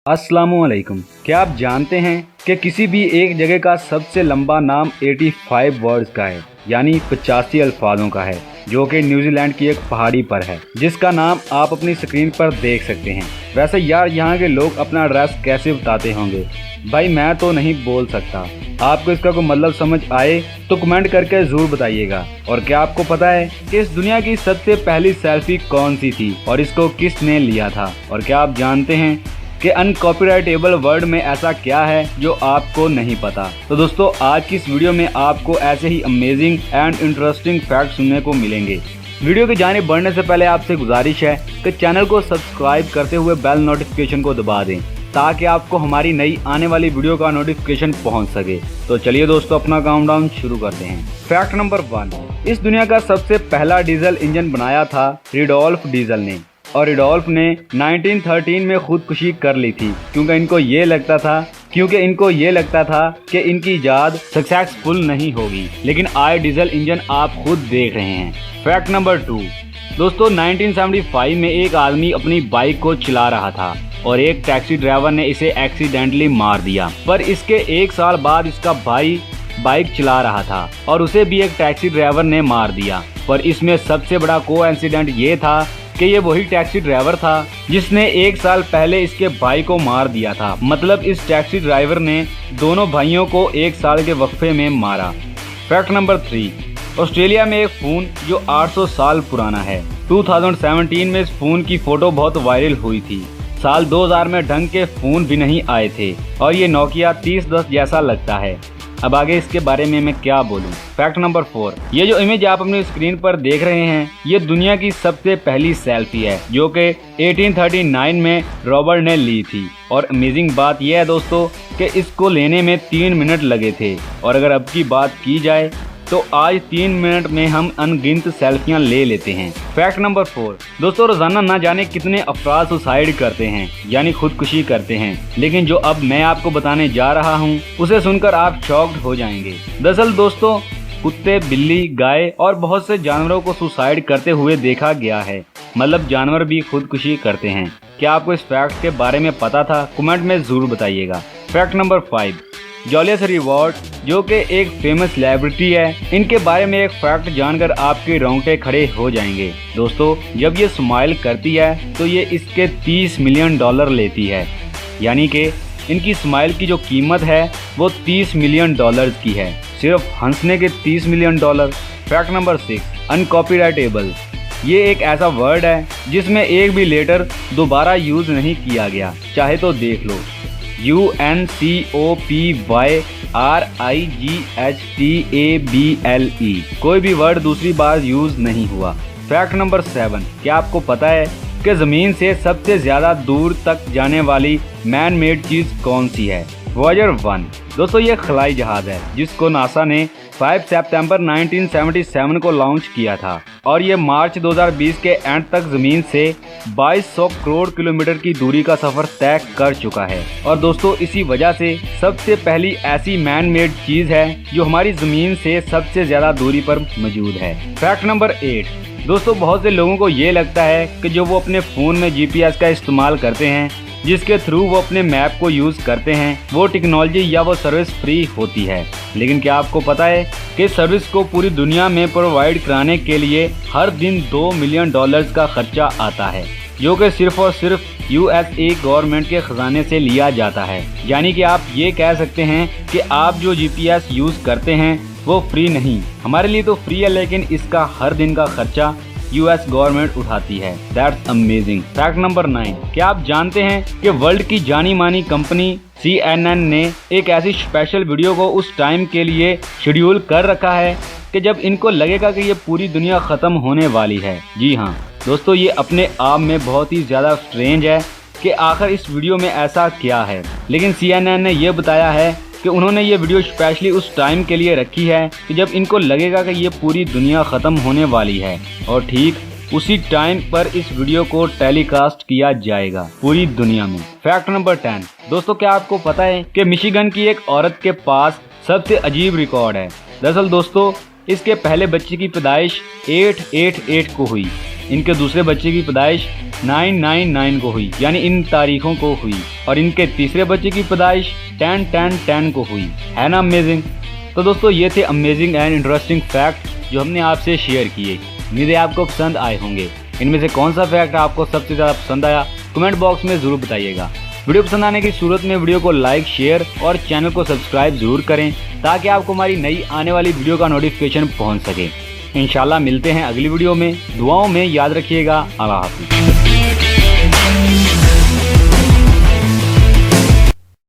अस्सलामुअलैकुम। क्या आप जानते हैं कि किसी भी एक जगह का सबसे लंबा नाम 85 वर्ड्स का है, यानी 85 अल्फाजों का है, जो कि न्यूजीलैंड की एक पहाड़ी पर है, जिसका नाम आप अपनी स्क्रीन पर देख सकते हैं। वैसे यार, यहाँ के लोग अपना एड्रेस कैसे बताते होंगे? भाई मैं तो नहीं बोल सकता। आपको इसका कोई मतलब समझ आए तो कमेंट करके जरूर बताइएगा। और क्या आपको पता है कि इस दुनिया की सबसे पहली सेल्फी कौन सी थी और इसको किसने लिया था? और क्या आप जानते हैं कि अनकॉपीराइटेबल वर्ड में ऐसा क्या है जो आपको नहीं पता? तो दोस्तों, आज की इस वीडियो में आपको ऐसे ही अमेजिंग एंड इंटरेस्टिंग फैक्ट सुनने को मिलेंगे। वीडियो की जानिब बढ़ने से पहले आपसे गुजारिश है कि चैनल को सब्सक्राइब करते हुए बेल नोटिफिकेशन को दबा दें, ताकि आपको हमारी नई आने वाली वीडियो का नोटिफिकेशन पहुंच सके। तो चलिए दोस्तों, अपना काउंटडाउन शुरू करते हैं। फैक्ट नंबर 1, इस दुनिया का सबसे पहला डीजल इंजन बनाया था रुडोल्फ डीजल ने, और रुडोल्फ ने 1913 में खुदकुशी कर ली थी क्योंकि इनको ये लगता था कि इनकी इजाद सक्सेसफुल नहीं होगी। लेकिन आज डीजल इंजन आप खुद देख रहे हैं। फैक्ट नंबर 2, दोस्तों 1975 में एक आदमी अपनी बाइक को चला रहा था और एक टैक्सी ड्राइवर ने इसे एक्सीडेंटली मार दिया। पर इसके एक साल बाद इसका भाई बाइक चला रहा था और उसे भी एक टैक्सी ड्राइवर ने मार दिया। पर इसमें सबसे बड़ा कोइंसिडेंट ये था कि ये वही टैक्सी ड्राइवर था जिसने एक साल पहले इसके भाई को मार दिया था। मतलब इस टैक्सी ड्राइवर ने दोनों भाइयों को एक साल के वक्फे में मारा। फैक्ट नंबर 3, ऑस्ट्रेलिया में एक फोन जो 800 साल पुराना है। 2017 में इस फोन की फोटो बहुत वायरल हुई थी। साल 2000 में ढंग के फोन भी नहीं आए थे और ये नोकिया 3010 जैसा लगता है। अब आगे इसके बारे में मैं क्या बोलूं। फैक्ट नंबर 4, ये जो इमेज आप अपनी स्क्रीन पर देख रहे हैं, ये दुनिया की सबसे पहली सेल्फी है जो कि 1839 में रॉबर्ट ने ली थी। और अमेजिंग बात यह है दोस्तों कि इसको लेने में 3 मिनट लगे थे। और अगर अब की बात की जाए तो आज 3 मिनट में हम अनगिनत सेल्फियां ले लेते हैं। फैक्ट नंबर 4, दोस्तों रोजाना ना जाने कितने अफराद सुसाइड करते हैं, यानी खुदकुशी करते हैं। लेकिन जो अब मैं आपको बताने जा रहा हूं, उसे सुनकर आप शॉक्ड हो जाएंगे। दरअसल दोस्तों, कुत्ते, बिल्ली, गाय और बहुत से जानवरों को सुसाइड करते हुए देखा गया है। मतलब जानवर भी खुदकुशी करते हैं। क्या आपको इस फैक्ट के बारे में पता था? कमेंट में जरूर बताइएगा। फैक्ट नंबर 5, जूलियस रिवॉर्ड जो कि एक फेमस सेलिब्रिटी है, इनके बारे में एक फैक्ट जानकर आपके रोंगटे खड़े हो जाएंगे। दोस्तों, जब ये स्माइल करती है तो ये इसके $30 मिलियन लेती है, यानी कि इनकी स्माइल की जो कीमत है वो $30 मिलियन की है, सिर्फ हंसने के $30 मिलियन। फैक्ट नंबर 6, अनकॉपीराइटेबल, ये एक ऐसा वर्ड है जिसमें एक भी लेटर दोबारा यूज नहीं किया गया। चाहे तो देख लो, UNCOPYRIGHTABLE, कोई भी वर्ड दूसरी बार यूज नहीं हुआ। फैक्ट नंबर 7, क्या आपको पता है कि जमीन से सबसे ज्यादा दूर तक जाने वाली मैन मेड चीज कौन सी है? वॉयेजर 1, दोस्तों ये खलाई जहाज है जिसको नासा ने 5 सितंबर 1977 को लॉन्च किया था और ये मार्च 2020 के एंड तक जमीन से 2200 करोड़ किलोमीटर की दूरी का सफर तय कर चुका है। और दोस्तों, इसी वजह से सबसे पहली ऐसी मैन मेड चीज है जो हमारी जमीन से सबसे ज्यादा दूरी पर मौजूद है। फैक्ट नंबर 8, दोस्तों बहुत से लोगों को ये लगता है कि जो वो अपने फोन में GPS का इस्तेमाल करते हैं, जिसके थ्रू वो अपने मैप को यूज करते हैं, वो टेक्नोलॉजी या वो सर्विस फ्री होती है। लेकिन क्या आपको पता है कि सर्विस को पूरी दुनिया में प्रोवाइड कराने के लिए हर दिन $2 मिलियन का खर्चा आता है, जो कि सिर्फ और सिर्फ USA गवर्नमेंट के खजाने से लिया जाता है। यानी कि आप ये कह सकते हैं कि आप जो GPS यूज करते हैं वो फ्री नहीं, हमारे लिए तो फ्री है, लेकिन इसका हर दिन का खर्चा US गवर्नमेंट उठाती है। That's amazing. फैक्ट नंबर 9, क्या आप जानते हैं कि वर्ल्ड की जानी मानी कंपनी CNN ने एक ऐसी स्पेशल वीडियो को उस टाइम के लिए शेड्यूल कर रखा है कि जब इनको लगेगा कि ये पूरी दुनिया खत्म होने वाली है। जी हाँ दोस्तों, ये अपने आप में बहुत ही ज्यादा स्ट्रेंज है कि आखिर इस वीडियो में ऐसा क्या है। लेकिन CNN ने यह बताया है कि उन्होंने ये वीडियो स्पेशली उस टाइम के लिए रखी है कि जब इनको लगेगा कि ये पूरी दुनिया ख़त्म होने वाली है, और ठीक उसी टाइम पर इस वीडियो को टेलीकास्ट किया जाएगा पूरी दुनिया में। फैक्ट नंबर 10, दोस्तों क्या आपको पता है कि मिशिगन की एक औरत के पास सबसे अजीब रिकॉर्ड है? दरअसल दोस्तों, इसके पहले बच्चे की पैदाइश 888 को हुई इनके दूसरे बच्चे की पैदाइश 999 को हुई, यानी इन तारीखों को हुई, और इनके तीसरे बच्चे की पैदाइश 10-10-10 को हुई। है ना अमेजिंग। तो दोस्तों ये थे अमेजिंग एंड इंटरेस्टिंग फैक्ट जो हमने आपसे शेयर किए। उम्मीद है आपको पसंद आए होंगे। इनमें से कौन सा फैक्ट आपको सबसे ज़्यादा पसंद आया कमेंट बॉक्स में ज़रूर बताइएगा। वीडियो पसंद आने की सूरत में वीडियो को लाइक, शेयर और चैनल को सब्सक्राइब जरूर करें ताकि आपको हमारी नई आने वाली वीडियो का नोटिफिकेशन पहुंच सके। इंशाल्लाह मिलते हैं अगली वीडियो में। दुआओं में याद रखिएगा। अल्लाह हाफिज़।